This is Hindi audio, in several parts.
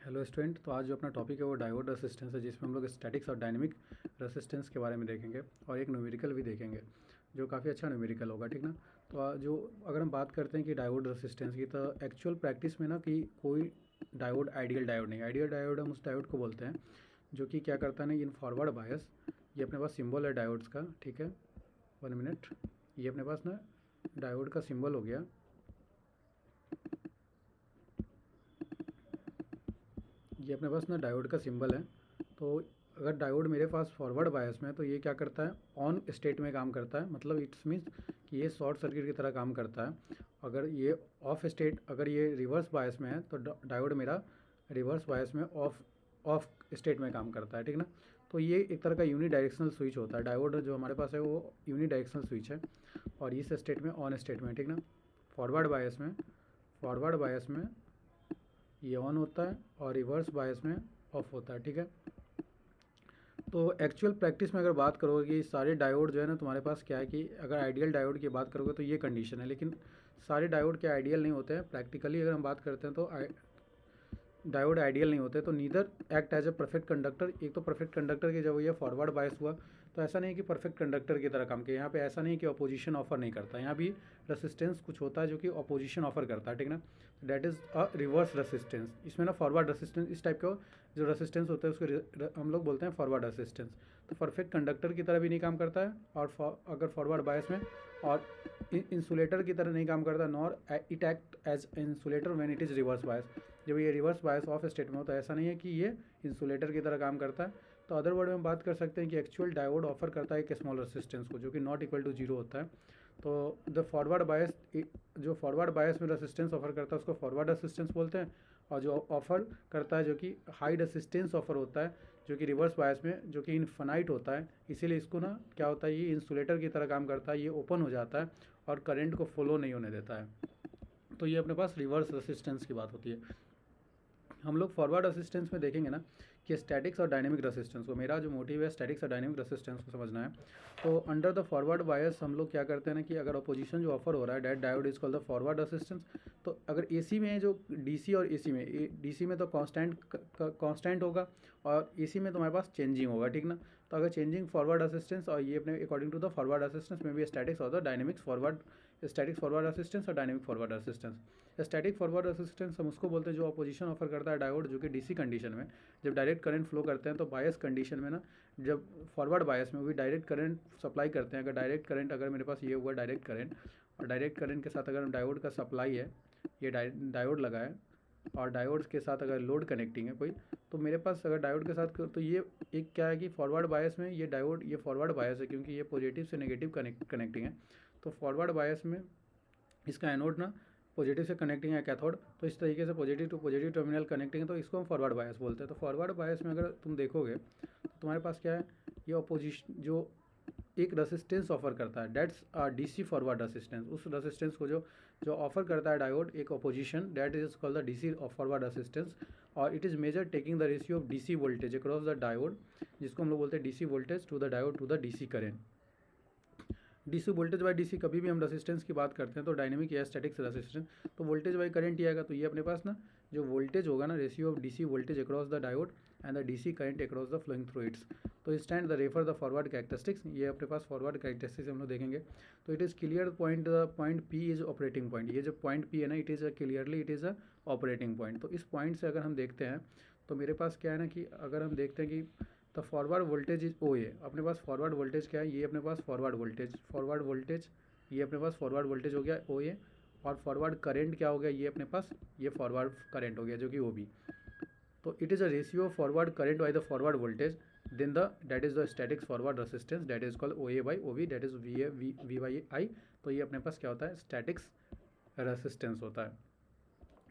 Hello student. तो आज जो अपना टॉपिक है वो डायोड रेसिस्टेंस है, जिसमें हम लोग स्टैटिक्स और डायनेमिक रेसिस्टेंस के बारे में देखेंगे और एक न्यूमेरिकल भी देखेंगे जो काफ़ी अच्छा न्यूमेरिकल होगा, ठीक ना। तो जो अगर हम बात करते हैं कि डायोड रेसिस्टेंस की, तो एक्चुअल प्रैक्टिस में ना कि कोई डायोड आइडियल डायोड नहीं। आइडियल डायोड हम उस डायोड को बोलते हैं जो कि क्या करता है ना, इन फॉरवर्ड बायस, ये अपने पास सिंबल है डायोड्स का, ठीक है। 1 मिनट, ये अपने पास ना डायोड का सिंबल हो गया। ये अपने पास ना डायोड का सिंबल है। तो अगर डायोड मेरे पास फॉरवर्ड बायस में है तो ये क्या करता है, ऑन स्टेट में काम करता है। मतलब इट्स मीन्स कि ये शॉर्ट सर्किट की तरह काम करता है। अगर ये ऑफ स्टेट, अगर ये रिवर्स बायस में है तो डायोड मेरा रिवर्स बायस में ऑफ स्टेट में काम करता है, ठीक ना। तो ये एक तरह का यूनी डायरेक्शनल स्विच होता है। डायोड जो हमारे पास है वो यूनी डायरेक्शनल स्विच है, और इस स्टेट में ऑन स्टेट में, ठीक ना। फॉरवर्ड बायस में ये ऑन होता है और रिवर्स बायस में ऑफ होता है, ठीक है। तो एक्चुअल प्रैक्टिस में अगर बात करोगे कि सारे डायोड जो है ना तुम्हारे पास क्या है कि अगर आइडियल डायोड की बात करोगे तो ये कंडीशन है, लेकिन सारे डायोड के आइडियल नहीं होते हैं। प्रैक्टिकली अगर हम बात करते हैं तो डायोड आइडियल नहीं होते, तो neither act as a perfect conductor. एक तो परफेक्ट कंडक्टर की जब ये फॉरवर्ड बायस हुआ तो ऐसा नहीं कि परफेक्ट कंडक्टर की तरह काम किया। यहाँ पे ऐसा नहीं कि अपोजिशन ऑफर नहीं करता, यहाँ भी रेसिस्टेंस कुछ होता है जो कि अपोजिशन ऑफर करता है, ठीक ना। That is a reverse resistance. इसमें ना फॉरवर्ड रेसिस्टेंस, इस टाइप का जो रेसिस्टेंस होता है उसको हम लोग बोलते हैं फॉरवर्ड रेसिस्टेंस। तो परफेक्ट कंडक्टर की तरह भी नहीं काम करता है, और अगर फॉरवर्ड बायस में, और इंसुलेटर की तरह नहीं काम करता, nor it act as insulator when it is reverse bias. जब ये रिवर्स बायस ऑफ स्टेट में होता है, ऐसा नहीं है कि ये इंसुलेटर की तरह काम करता है। तो अदर वर्ड में बात कर सकते हैं कि एक्चुअल डायोड ऑफर करता है एक स्मॉल रेसिस्टेंस को जो कि नॉट इक्वल टू जीरो होता है। तो द फॉरवर्ड बायस, जो फॉरवर्ड बायस में रेसिस्टेंस ऑफर करता है उसको फॉरवर्ड रेसिस्टेंस बोलते हैं, और जो ऑफर करता है जो कि हाई रेसिस्टेंस ऑफर होता है जो कि रिवर्स बायस में, जो कि इनफाइनाइट होता है, इसीलिए इसको ना क्या होता है, ये इंसुलेटर की तरह काम करता है। ये ओपन हो जाता है और करंट को फ्लो नहीं होने देता है। तो ये अपने पास रिवर्स रेसिस्टेंस की बात होती है। हम लोग फॉरवर्ड रेसिस्टेंस में देखेंगे ना कि स्टैटिक्स और डायनेमिक रेसिस्टेंस को, मेरा जो मोटिव है स्टैटिक्स और डायनेमिक रेसिस्टेंस को समझना है। तो अंडर द फॉरवर्ड बायस हम लोग क्या करते हैं ना कि अगर अपोजिशन जो ऑफर हो रहा है, that diode is called the forward resistance. तो अगर एसी में जो डीसी और एसी में, डीसी में तो कांस्टेंट होगा और एसी में तुम्हारे पास चेंजिंग होगा, ठीक ना। तो अगर चेंजिंग फॉरवर्ड रेसिस्टेंस, और ये अपने according to the forward resistance में भी स्टैटिक्स और the dynamics forward, static forward resistance और dynamic forward resistance. Static forward resistance हम उसको बोलते हैं जो अपोजिशन ऑफर करता है डायोड, जो कि डीसी कंडीशन में जब डायरेक्ट करंट फ्लो करते हैं, तो बायस कंडीशन में ना, जब फॉरवर्ड बायस में भी डायरेक्ट करंट सप्लाई करते हैं। अगर डायरेक्ट करंट, अगर मेरे पास ये हुआ डायरेक्ट करंट, और डायरेक्ट करंट के साथ अगर डायोड का सप्लाई है, ये डायोड लगा है, और डायोड के साथ अगर लोड कनेक्टिंग है कोई, तो मेरे पास अगर डायोड के साथ, तो ये एक क्या है कि फॉरवर्ड बायस में ये डायोड, ये फॉरवर्ड बायस है क्योंकि ये पॉजिटिव से नेगेटिव कनेक्टिंग है। तो फॉरवर्ड बायस में इसका एनोड ना पॉजिटिव से कनेक्टिंग है कैथोड, तो इस तरीके से positive to positive terminal connecting है, तो इसको हम फॉरवर्ड बायस बोलते हैं। तो फॉरवर्ड बायस में अगर तुम देखोगे तो तुम्हारे पास क्या है, ये अपोजिशन जो एक रेसिस्टेंस ऑफर करता है, डेट्स डीसी फॉरवर्ड रेसिस्टेंस। उस रेसिस्टेंस को जो जो ऑफर करता है डायोड एक opposition, that is called the DC forward resistance. और it is measure taking the ratio of DC voltage across the diode, जिसको हम लोग बोलते हैं DC voltage to the diode to the DC current. DC voltage by DC, कभी भी हम रेसिस्टेंस की बात करते हैं तो डायनेमिक या स्टैटिक्स रेसिस्टेंस, तो वोल्टेज बाई करंट ही आएगा। तो ये अपने पास ना जो वोल्टेज होगा ना, ratio of DC voltage across the diode and the DC current across the flowing through its. तो stand the refer the forward characteristics, ये अपने पास फॉरवर्ड कैरेक्टरिस्टिक्स हम लोग देखेंगे। तो it is clear point, the point P is operating point. ये जो पॉइंट पी है ना, it is clearly it is a operating point. तो इस पॉइंट से अगर हम देखते हैं तो मेरे पास क्या है ना कि अगर हम देखते हैं कि द फॉरवर्ड वोल्टेज इज ओ ए, अपने पास फॉरवर्ड वोल्टेज क्या है, ये अपने पास फॉरवर्ड वोल्टेज, ये अपने पास फॉरवर्ड वोल्टेज हो गया ओ ए, और फॉरवर्ड करंट क्या हो गया, ये अपने पास ये फॉरवर्ड करंट हो गया जो कि ओ बी। तो it is a ratio of forward current by the forward voltage, then the that is the statics forward resistance, that is called O A by O V, that is V by I. तो ये अपने पास क्या होता है, स्टैटिक्स रेसिस्टेंस होता है।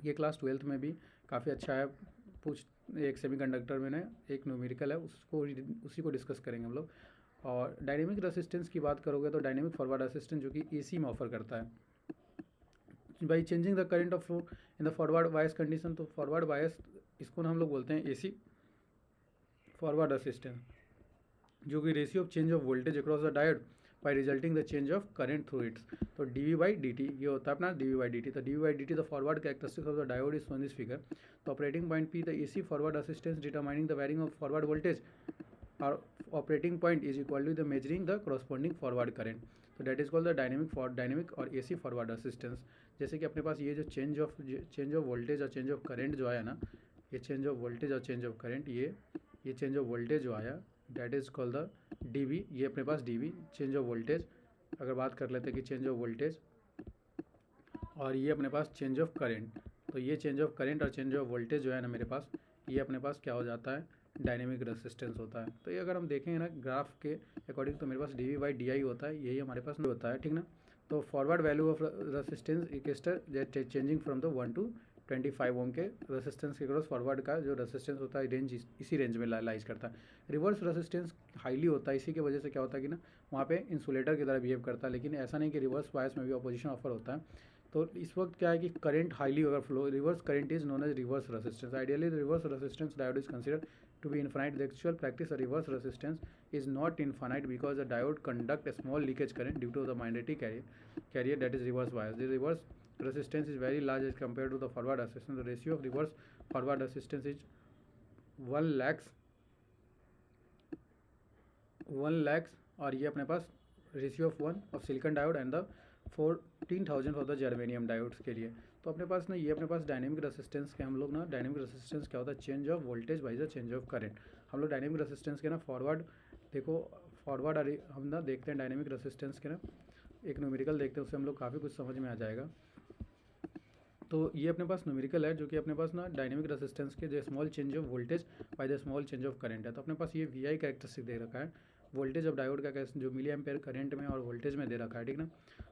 ये क्लास 12th में भी काफ़ी अच्छा है। पूछ एक सेमीकंडक्टर में ना एक न्यूमेरिकल है, उसको उसी को डिस्कस करेंगे हम लोग। और डायनेमिक रेसिस्टेंस की बात करोगे तो डायनेमिक फॉरवर्ड रेसिस्टेंस जो कि एसी में ऑफर करता है by changing the current of flow in the forward bias condition. तो फॉरवर्ड बायस, इसको ना हम लोग बोलते हैं एसी फॉरवर्ड रेसिस्टेंस, जो कि ratio of change of voltage across the diode by resulting the change of current through its. तो D V by D T ये होता है अपना D V by D T. तो D V by D T the forward characteristics of the diode is on this figure. तो operating point P the A C forward assistance determining the varying of forward voltage और operating point is equal to the measuring द corresponding फॉरवर्ड करेंट। तो that is called the dynamic और एसी फॉरवर्ड असिस्टेंस। जैसे कि अपने पास ये जो चेंज ऑफ वोल्टेज और चेंज ऑफ करंट जो आया ना, ये चेंज ऑफ वोल्टेज और चेंज ऑफ करंट, ये चेंज ऑफ वोल्टेज जो आया that is called the DV. ये अपने पास डीवी चेंज ऑफ वोल्टेज। अगर बात कर लेते हैं कि चेंज ऑफ वोल्टेज और ये अपने पास चेंज ऑफ करेंट, तो ये चेंज ऑफ करेंट और चेंज ऑफ वोल्टेज जो है ना मेरे पास, ये अपने पास क्या हो जाता है, डायनेमिक रेसिस्टेंस होता है। तो ये अगर हम देखेंगे ना ग्राफ के अकॉर्डिंग, तो मेरे पास D V by D I होता है, यही हमारे पास होता है, ठीक ना। तो फॉरवर्ड वैल्यू ऑफ रेसिस्टेंस इक्वेस्टर changing from the 1 to 25 ohm के रेसिस्टेंस के क्रॉस फॉरवर्ड का जो रेसिस्टेंस होता है रेंज इसी रेंज में लाइज करता है। रिवर्स रेसिस्टेंस हाईली होता है, इसी की वजह से क्या होता है कि ना वहाँ पे इंसुलेटर की तरह बिहेव करता है, लेकिन ऐसा नहीं कि रिवर्स बायस में भी अपोजिशन ऑफर होता है। तो इस वक्त क्या है कि करंट हाईली अगर flow, reverse current is known as reverse resistance. Ideally reverse resistance diode is considered to be infinite. The actual practice of reverse resistance is not infinite because the diode conduct a small leakage current due to the minority carrier that is reverse bias. The reverse resistance is very large as compared to the forward resistance. The ratio of reverse forward resistance is 1 lakhs और ये अपने पास ratio of 1 of silicon diode and the 14,000 for the germanium diodes के लिए। तो अपने पास ना ये अपने पास डायनेमिक रेसिस्टेंस के हम लोग ना डायनेमिक रेसिस्टेंस क्या होता है, change of voltage by the change of current. हम लोग डायनेमिक रेसिस्टेंस के ना फॉरवर्ड देखो, फॉरवर्ड हम ना देखते हैं डायनेमिक रेसिस्टेंस के ना एक न्यूमेरिकल देखते हैं, उससे हम लोग काफ़ी कुछ समझ में आ जाएगा। तो ये अपने पास न्यूमेरिकल है जो कि अपने पास ना डायनेमिक रेसिस्टेंस के जो small change of voltage by the small change of current है। तो अपने पास ये वी आई कैरेक्टरिस्टिक दे रखा है, वोल्टेज ऑफ डायोड का कैसे जो मिली एम्पेयर करंट में और वोल्टेज में दे रखा है, ठीक ना।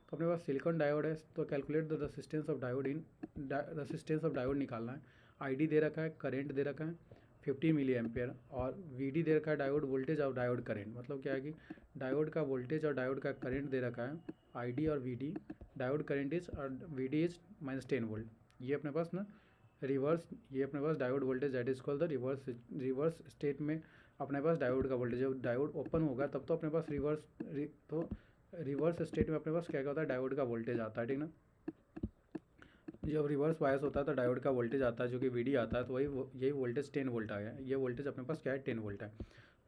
तो अपने पास सिलिकॉन डायोड है, तो calculate the resistance of diode resistance of diode निकालना है। आईडी दे रखा है, करंट दे रखा है 15 मिली एम्पेयर और वीडी दे रखा है डायोड वोल्टेज और डायोड करंट। मतलब क्या है कि डायोड का वोल्टेज और डायोड का करंट दे रखा है, आईडी और वीडी, डायोड करंट इज और वीडी इज -10 वोल्ट। ये अपने पास ना रिवर्स, ये अपने पास diode voltage that is called the reverse state में अपने पास डायोड का वोल्टेज, जब डायोड ओपन होगा तब तो अपने पास रिवर्स स्टेट में अपने पास क्या होता है, डायोड का वोल्टेज आता है, ठीक ना। जब रिवर्स बायस होता है तो डायोड का वोल्टेज आता है जो कि वीडी आता है, तो यही वोल्टेज 10 वोल्ट आ गया। ये वोल्टेज अपने पास क्या है, 10 वोल्ट है,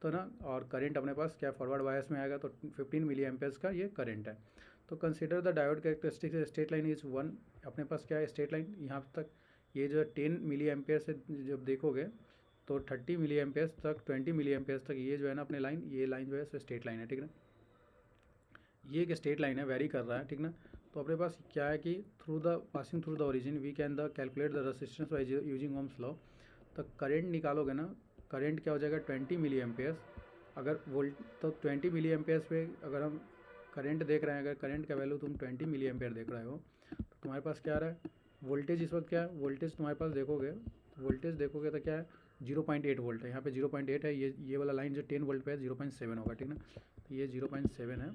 तो ना। और करंट अपने पास क्या फॉरवर्ड बायस में आएगा, तो 15 मिली एम्पेयर्स का ये करंट है। तो consider the diode characteristic state line is 1। अपने पास क्या है स्टेट लाइन, यहाँ तक ये जो 10 मिली एम्पेयर से जब देखोगे तो 30 मिली एम्पेयर्स तक, 20 मिली एम्पेयर्स तक ये जो है ना अपने लाइन, ये लाइन जो है स्टेट लाइन है, ठीक ना। ये एक स्टेट लाइन है, वेरी कर रहा है, ठीक ना। तो अपने पास क्या है कि passing through the origin we can the calculate the resistance by using Ohm's law. तो करंट निकालोगे ना, करंट क्या हो जाएगा 20 मिली एम्पेयर्स। अगर वोल्ट तो 20 मिली एम्पेयर्स पे अगर हम करंट देख रहे हैं, अगर करंट का वैल्यू तुम 20 मिली एम्पेयर देख रहे हो, तो तुम्हारे पास क्या आ रहा है, वोल्टेज इस वक्त क्या है, वोल्टेज तुम्हारे पास देखोगे तो क्या है 0.8 वोल्ट है। यहाँ पे 0.8 है, ये वाला लाइन जो 10 वोल्ट पे है 0.7 होगा, ठीक ना। तो ये 0.7 है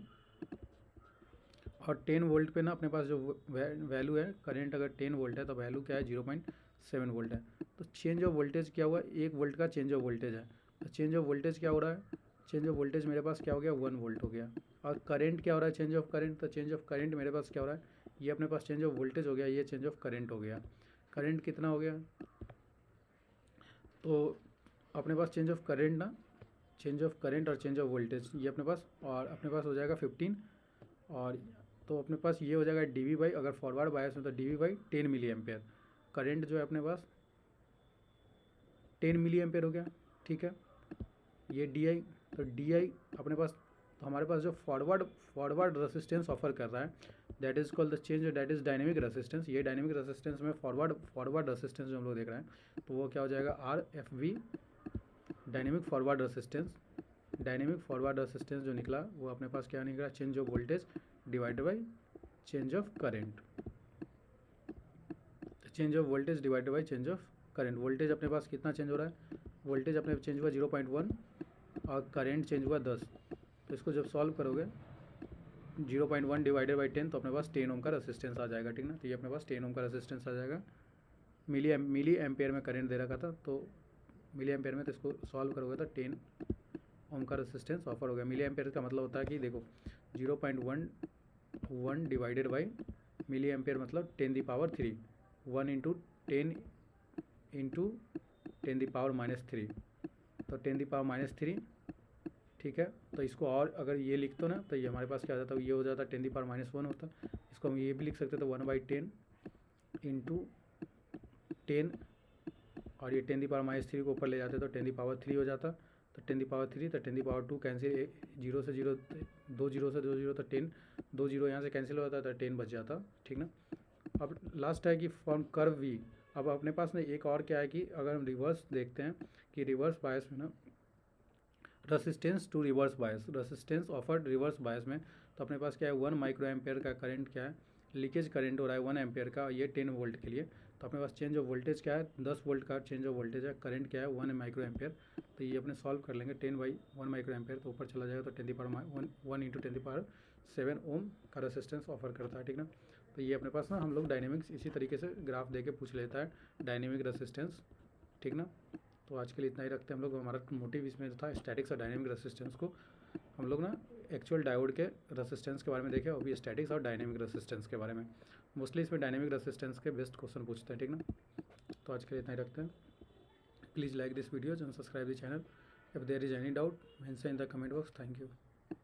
और 10 वोल्ट पे ना अपने पास जो वैल्यू है करंट, अगर 10 वोल्ट है तो वैल्यू क्या है 0.7 वोल्ट है। तो चेंज ऑफ वोल्टेज क्या हुआ, 1 वोल्ट का चेंज ऑफ वोल्टेज है। तो चेंज ऑफ वोल्टेज क्या हो रहा है, चेंज ऑफ वोल्टेज मेरे पास क्या हो गया 1 वोल्ट हो गया। और करंट क्या हो रहा है, चेंज ऑफ करंट, तो चेंज ऑफ करंट मेरे पास क्या हो रहा है, ये अपने पास चेंज ऑफ वोल्टेज हो गया, ये चेंज ऑफ करंट हो गया। करंट कितना हो गया, तो अपने पास चेंज ऑफ करंट ना, चेंज ऑफ करंट और चेंज ऑफ वोल्टेज ये अपने पास, और अपने पास हो जाएगा 15 और तो अपने पास ये हो जाएगा डी वी बाई, अगर फॉरवर्ड बायस में तो D V by 10 milliampere. Current जो है अपने पास 10 मिली एम्पेयर हो गया, ठीक है। ये डी आई, तो डी आई अपने पास, तो हमारे पास जो फॉरवर्ड रेसिस्टेंस ऑफर कर रहा है that is called the change, that is dynamic resistance. ये डायनेमिक रेसिस्टेंस में फॉरवर्ड रेसिस्टेंस जो हम लोग देख रहे हैं, तो वो क्या हो जाएगा R F V, dynamic forward resistance. Dynamic forward resistance जो निकला वो अपने पास क्या निकला, change of voltage divided by change of current. Change of voltage divided by change of current. Voltage अपने पास कितना चेंज हो रहा है, वोल्टेज अपने चेंज हुआ 0.1 और करंट चेंज हुआ 10। तो इसको जब सॉल्व करोगे 0.1 डिवाइडेड बाई 10 तो अपने पास 10 ओम का रेसिस्टेंस आ जाएगा, ठीक ना। तो ये अपने पास 10 ओम का रेसिस्टेंस आ जाएगा। मिली एम्पेयर में करंट दे रखा था, तो मिली एम्पेयर में, तो इसको सॉल्व करोगे तो 10 ओम का रेसिस्टेंस ऑफर हो गया। मिली एम्पेयर का मतलब होता है कि देखो 0.11 डिवाइडेड बाई मिली एम्पेयर मतलब 10⁻³ 1 इंटू 10 इंटू 10⁻³ तो 10⁻³। ठीक है, तो इसको और अगर ये लिख दो ना तो ये हमारे पास क्या हो जाता है, ये हो जाता है 10⁻⁻1 होता। इसको हम ये भी लिख सकते थे 1/10 इंटू 10 और ये 10⁻³ को ऊपर ले जाते तो 10⁻³ हो जाता। तो 10⁻³ तो 10⁻2 कैंसिल, 0 से 0 2 0 से 2 0 तो 10, 2 0 यहाँ से कैंसिल हो जाता तो 10 बच जाता। ठीक ना। अब लास्ट है कि फॉर्म कर्व वी। अब अपने पास ना एक और क्या है कि अगर हम रिवर्स देखते हैं कि रिवर्स बायस में ना resistance to reverse bias, resistance offered reverse bias में तो अपने पास क्या है 1 माइक्रो एम्पेयर का करंट क्या है, लीकेज करंट हो रहा है 1 एम्पेयर का, ये 10 वोल्ट के लिए। तो अपने पास चेंज ऑफ वोल्टेज क्या है 10 वोल्ट का चेंज ऑफ वोल्टेज है, करंट क्या है 1 माइक्रो एम्पेयर। तो ये अपने सॉल्व कर लेंगे 10/1 माइक्रो एम्पेयर तो ऊपर चला जाएगा तो 10⁻1 इंटू 10⁻7 ओम का रेसिस्टेंस ऑफर करता है। ठीक ना। तो ये अपने पास ना हम लोग डायनेमिक्स इसी तरीके से ग्राफ दे के पूछ लेता है डायनेमिक रेसिस्टेंस। ठीक ना। तो आज के लिए इतना ही रखते हैं हम लोग। हमारा मोटिव इसमें था स्टैटिक्स और डायनेमिक रेसिस्टेंस को हम लोग ना एक्चुअल डायोड के रेसिस्टेंस के बारे में देखें और भी स्टैटिक्स और डायनेमिक रेसिस्टेंस के बारे में। मोस्टली इसमें डायनेमिक रेसिस्टेंस के बेस्ट क्वेश्चन पूछते हैं। ठीक ना। तो आज के लिए इतना ही रखते हैं। Please like this videos and subscribe the channel. If there is any doubt mention in the comment box. Thank you.